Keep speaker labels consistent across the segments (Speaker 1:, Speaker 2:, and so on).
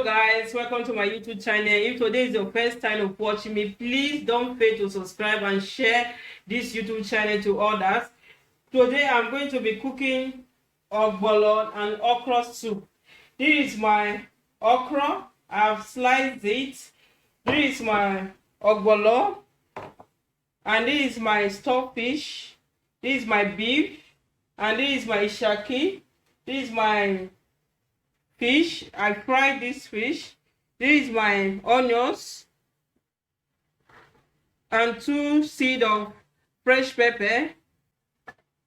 Speaker 1: Hello guys, welcome to my YouTube channel. If today is your first time of watching me, please don't fail to subscribe and share this YouTube channel to others. Today I'm going to be cooking ogbonon and okra soup. This is my okra. I've sliced it. This is my ogbonon, and this is my stockfish. This is my beef, and this is my shaki. This is my fish. I fried this fish. This is my onions and 2 seeds of fresh pepper.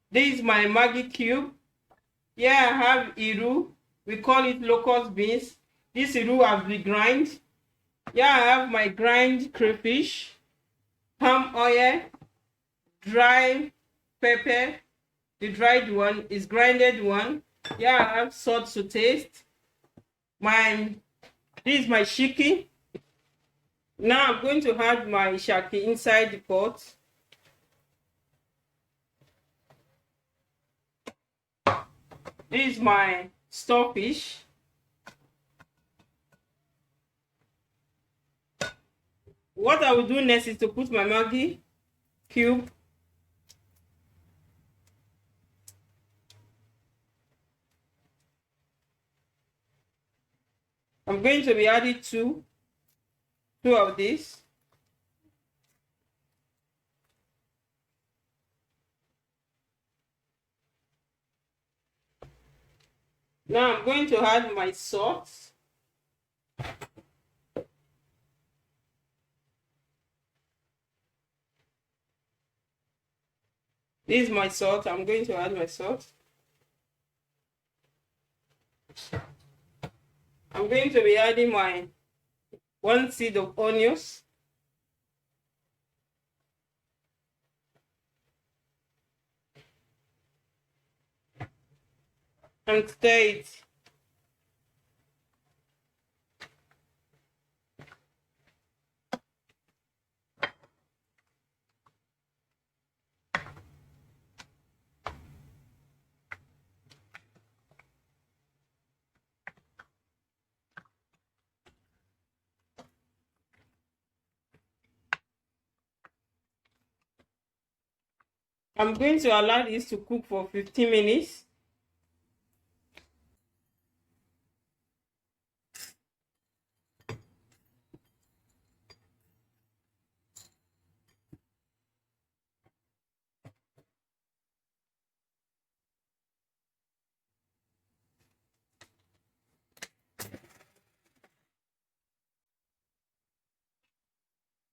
Speaker 1: This is my Maggi cube. Here I have iru. We call it locust beans. This iru has been grind. Here I have my grind crayfish, palm oil, dry pepper. The dried one is grinded one. Here I have salt to taste. This is my shiki. Now I'm going to add my shaki inside the pot. This is my stockfish. What I will do next is to put my Maggi cube. I'm going to be adding two of these. Now I'm going to add my salt. This is my salt. I'm going to add my salt. I'm going to be adding my 1 seed of onions. And stir it. I'm going to allow this to cook for 15 minutes.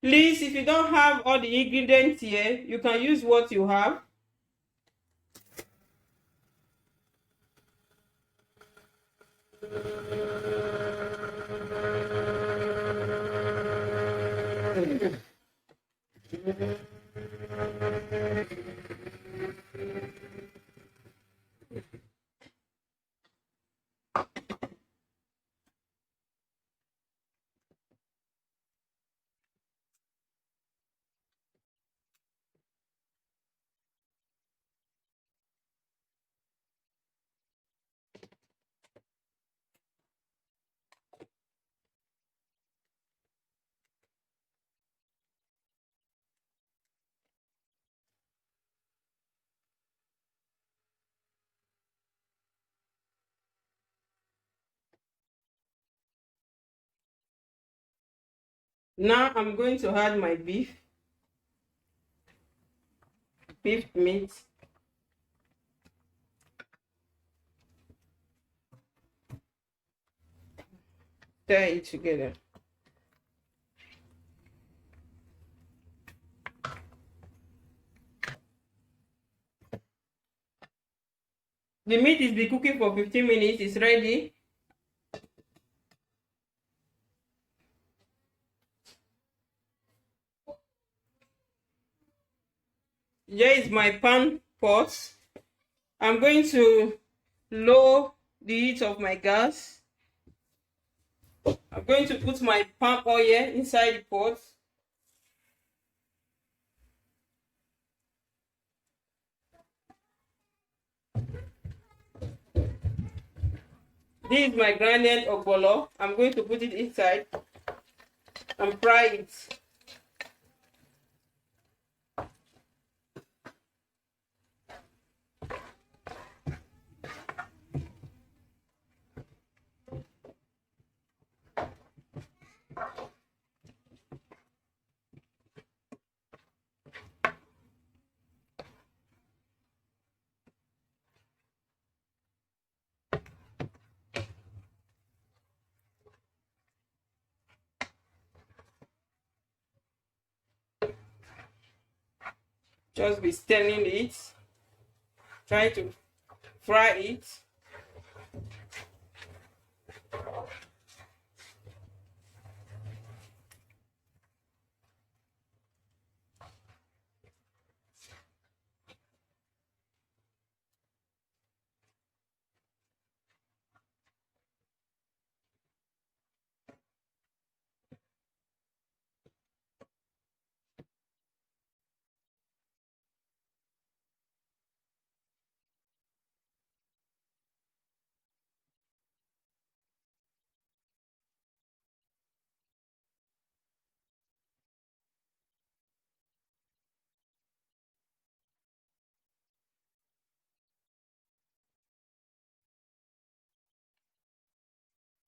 Speaker 1: Please, if you don't have all the ingredients here, you can use what you have. Now I'm going to add my beef meat. Stir it together. The meat is been cooking for 15 minutes. It's ready. Here is my pan pot. I'm going to lower the heat of my gas. I'm going to put my palm oil inside the pot. This is my grounded ogbono. I'm going to put it inside and fry it. Just be stirring it, trying to fry it.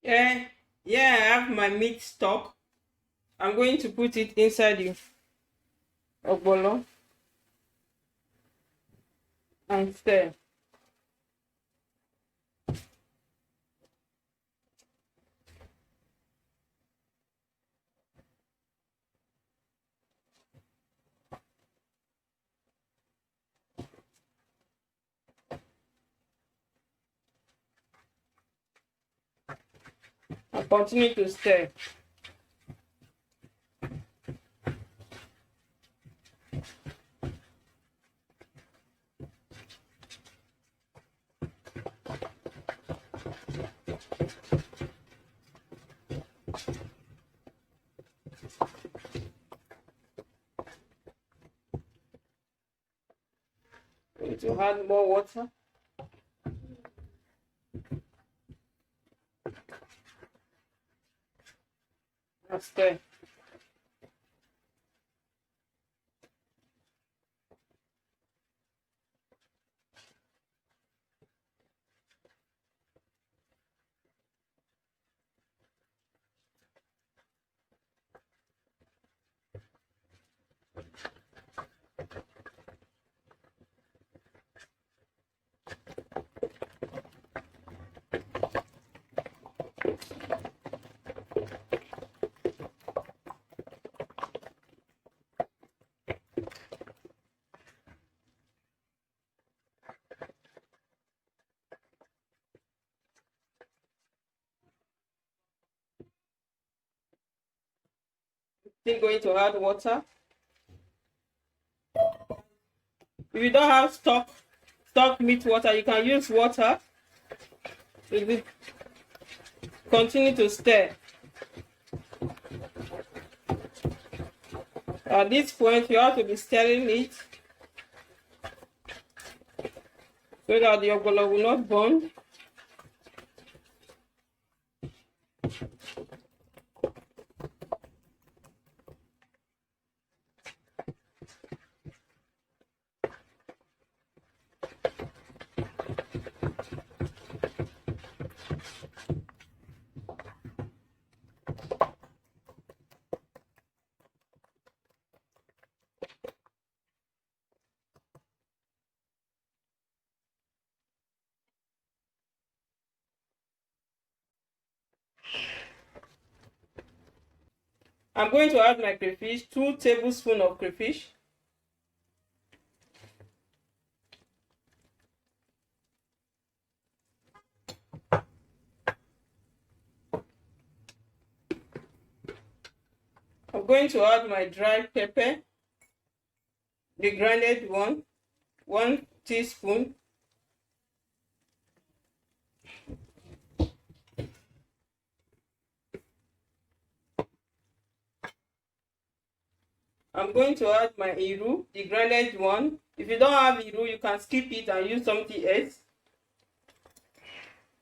Speaker 1: Yeah, yeah, I have my meat stock. I'm going to put it inside the ogbono and stir. And continue to stir. Going to add more water. And stir. Still going to add water. If you don't have stock meat water, you can use water. Continue to stir. At this point, you have to be stirring it so that the ogbono will not burn. I'm going to add my crayfish, 2 tablespoons of crayfish. I'm going to add my dry pepper, the grounded one, 1 teaspoon. I'm going to add my iru, the grounded one. If you don't have iru, you can skip it and use something else.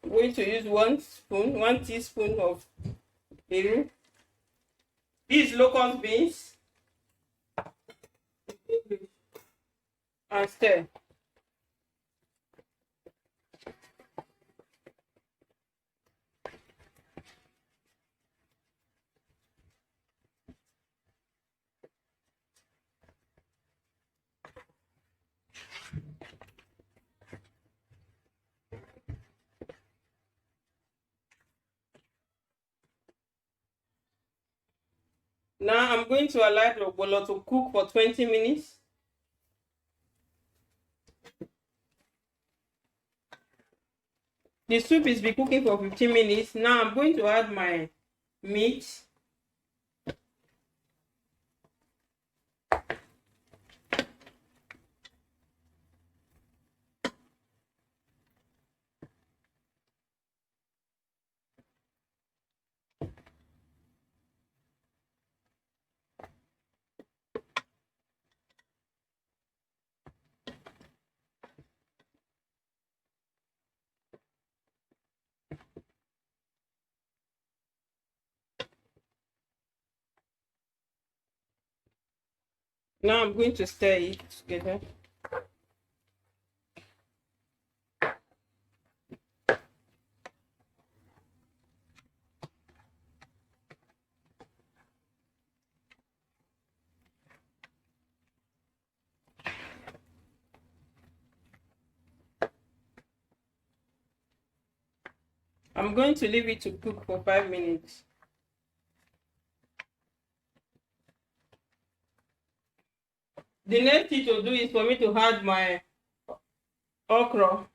Speaker 1: I'm going to use 1 teaspoon of eru. These locust beans, and stir. Now I'm going to allow the ogbono to cook for 20 minutes. The soup is be cooking for 15 minutes. Now I'm going to add my meat. Now I'm going to stir it together. I'm going to leave it to cook for 5 minutes. The next thing to do is for me to add my okra.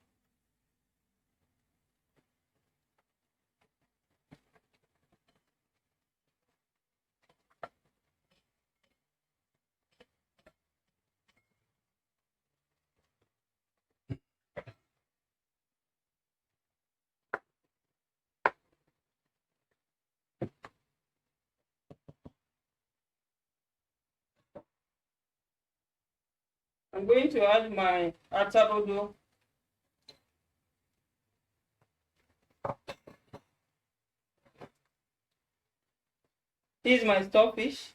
Speaker 1: I'm going to add my atarodo. This is my stockfish.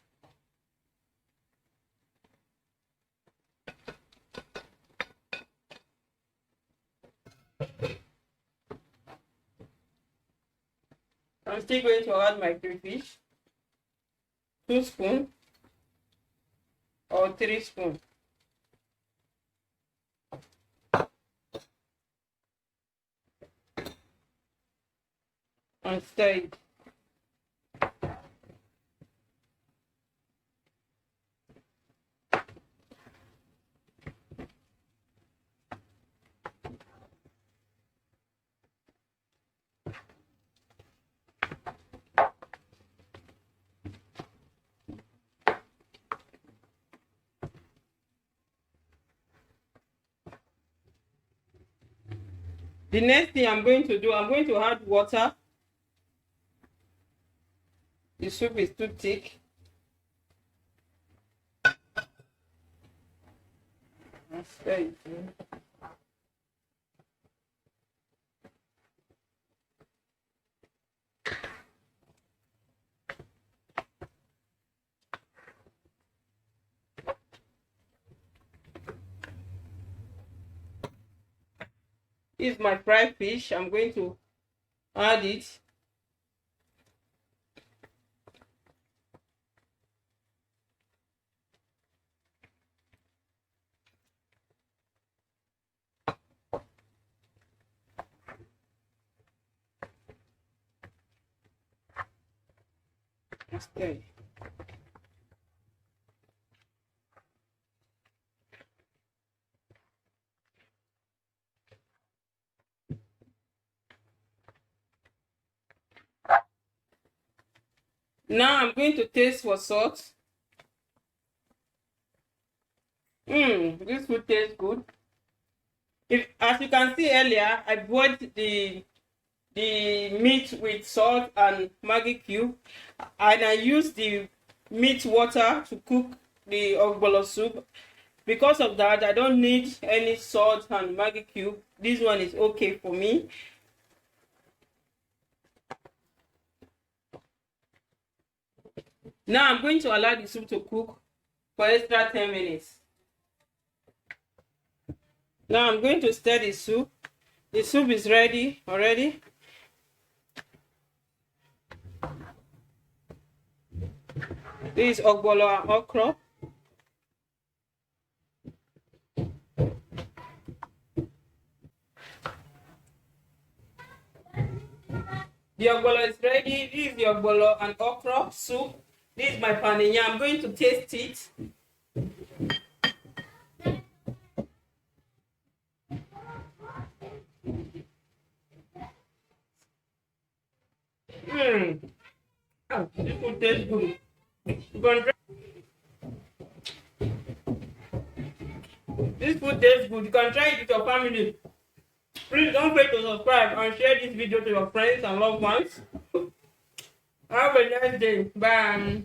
Speaker 1: I'm still going to add my crayfish. 2 spoons or 3 spoons. And stir it. The next thing I'm going to do, I'm going to add water. The soup is too thick. Stir it. This is my fried fish. I'm going to add it. Stir. Now I'm going to taste for salt. This food tastes good. As you can see earlier, I boiled the meat with salt and Maggi cube, and I used the meat water to cook the ogbono soup. Because of that, I don't need any salt and Maggi cube. This one is okay for me. Now I'm going to allow the soup to cook for extra 10 minutes. Now I'm going to stir the soup. The soup is ready already. This is ogbono and okra. The ogbono is ready. This is the ogbono and okra soup. This is my panini. I'm going to taste it. Oh, this food tastes good. This food tastes good. You can try it with your family. Please don't forget to subscribe and share this video to your friends and loved ones. Have a nice day. Bye.